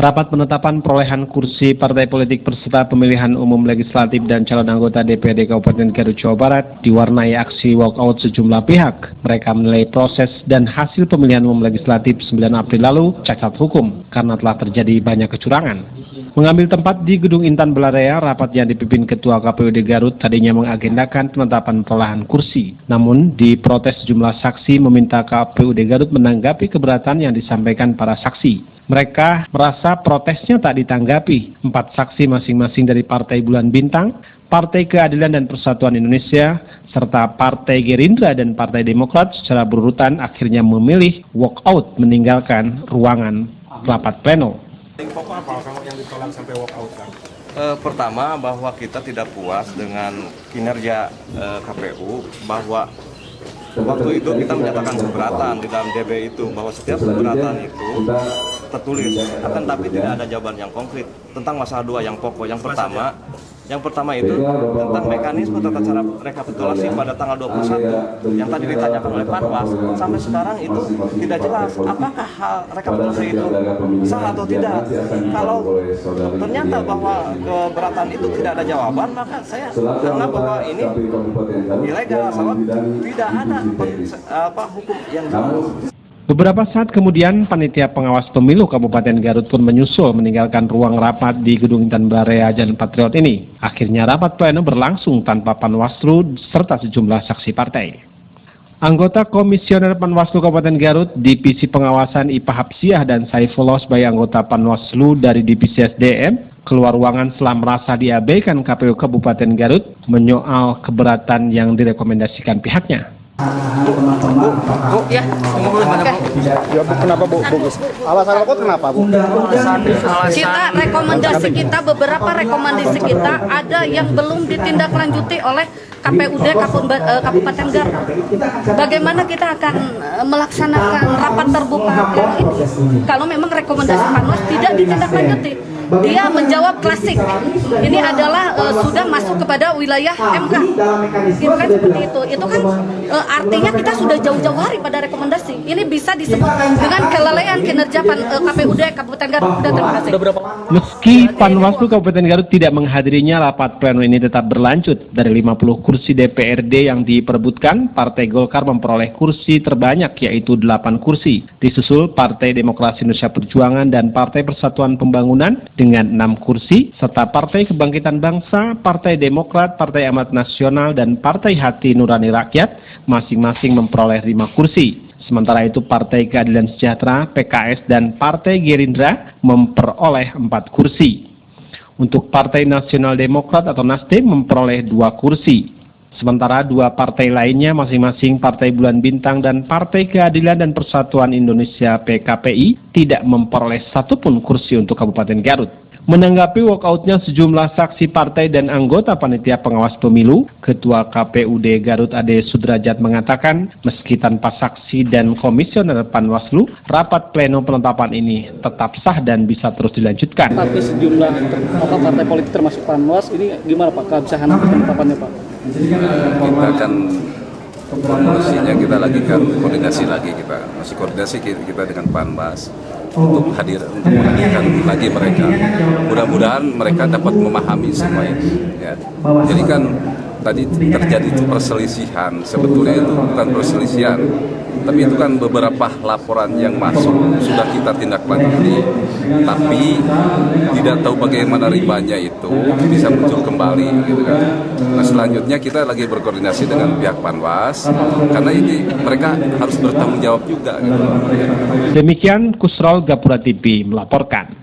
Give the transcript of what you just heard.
Rapat penetapan perolehan kursi partai politik peserta pemilihan umum legislatif dan calon anggota DPRD Kabupaten Garut, Jawa Barat diwarnai aksi walkout sejumlah pihak. Mereka menilai proses dan hasil pemilihan umum legislatif 9 April lalu cacat hukum karena telah terjadi banyak kecurangan. Mengambil tempat di Gedung Intan Belaraya, rapat yang dipimpin Ketua KPUD Garut tadinya mengagendakan penetapan perolehan kursi. Namun, diprotes sejumlah saksi meminta KPUD Garut menanggapi keberatan yang disampaikan para saksi. Mereka merasa protesnya tak ditanggapi. 4 saksi masing-masing dari Partai Bulan Bintang, Partai Keadilan dan Persatuan Indonesia, serta Partai Gerindra dan Partai Demokrat secara berurutan akhirnya memilih walkout meninggalkan ruangan rapat pleno. Pokok apa yang ditolak sampai walkout, Kang? Pertama, bahwa kita tidak puas dengan kinerja KPU, bahwa waktu itu kita menyatakan keberatan di dalam DB itu, bahwa setiap keberatan itu tertulis, akan tapi tidak ada jawaban yang konkret tentang masalah 2 yang pokok. Yang pertama itu tentang mekanisme tata cara rekapitulasi pada tanggal 21 yang tadi ditanyakan oleh Panwas. Sampai sekarang itu tidak jelas apakah hal rekapitulasi itu sah atau tidak. Kalau ternyata bahwa keberatan itu tidak ada jawaban, maka saya anggap bahwa ini ilegal, sebab tidak ada hukum yang jelas. Beberapa saat kemudian, panitia pengawas pemilu Kabupaten Garut pun menyusul meninggalkan ruang rapat di Gedung Intan Belaraya Jalan Patriot ini. Akhirnya rapat pleno berlangsung tanpa Panwaslu serta sejumlah saksi partai. Anggota Komisioner Panwaslu Kabupaten Garut, Divisi Pengawasan IPA Hapsiah dan Saifullah sebagai anggota Panwaslu dari Divisi SDM keluar ruangan setelah merasa diabaikan KPU Kabupaten Garut menyoal keberatan yang direkomendasikan pihaknya. Bu, ya, Kenapa, Bu? Alasan walkout kenapa, Bu? kita rekomendasi kita, beberapa rekomendasi kita ada yang belum ditindaklanjuti oleh KPUD Kabupaten Garut. Bagaimana kita akan melaksanakan rapat terbuka ini kalau memang rekomendasi Panwas tidak ditindaklanjuti? Dia menjawab klasik. Ini adalah sudah masuk kepada wilayah MK. Gitu kan, seperti itu. Itu kan artinya kita sudah jauh-jauh hari pada rekomendasi. Ini bisa disebut dengan kelalaian kinerja KPUD Kabupaten Garut. Terima kasih. Meski Panwaslu Kabupaten Garut tidak menghadirinya, rapat pleno ini tetap berlanjut. Dari 50 kursi DPRD yang diperebutkan, Partai Golkar memperoleh kursi terbanyak yaitu 8 kursi. Disusul Partai Demokrasi Indonesia Perjuangan dan Partai Persatuan Pembangunan dengan 6 kursi, serta Partai Kebangkitan Bangsa, Partai Demokrat, Partai Amanat Nasional, dan Partai Hati Nurani Rakyat masing-masing memperoleh 5 kursi. Sementara itu Partai Keadilan Sejahtera, PKS, dan Partai Gerindra memperoleh 4 kursi. Untuk Partai Nasional Demokrat atau Nasdem memperoleh 2 kursi. Sementara 2 partai lainnya masing-masing Partai Bulan Bintang dan Partai Keadilan dan Persatuan Indonesia PKPI tidak memperoleh satupun kursi untuk Kabupaten Garut. Menanggapi walkoutnya sejumlah saksi partai dan anggota panitia pengawas pemilu, Ketua KPUD Garut Ade Sudrajat mengatakan meski tanpa saksi dan komisioner Panwaslu, rapat pleno penetapan ini tetap sah dan bisa terus dilanjutkan. Tapi sejumlah partai politik termasuk Panwas ini gimana Pak keabsahan penetapannya Pak? Kita akan koordinasinya, kita lagi kan koordinasi lagi, kita masih koordinasi kita dengan Panwas untuk menghadirkan lagi mereka. Mudah-mudahan mereka dapat memahami semua ini. Ya. Jadi kan tadi terjadi itu perselisihan, sebetulnya itu bukan perselisihan, tapi itu kan beberapa laporan yang masuk sudah kita tindak lanjuti, tapi tidak tahu bagaimana ribanya itu bisa muncul kembali gitu kan. Nah selanjutnya kita lagi berkoordinasi dengan pihak Panwas karena ini mereka harus bertanggung jawab juga gitu. Demikian Kusrol Gapura TV melaporkan.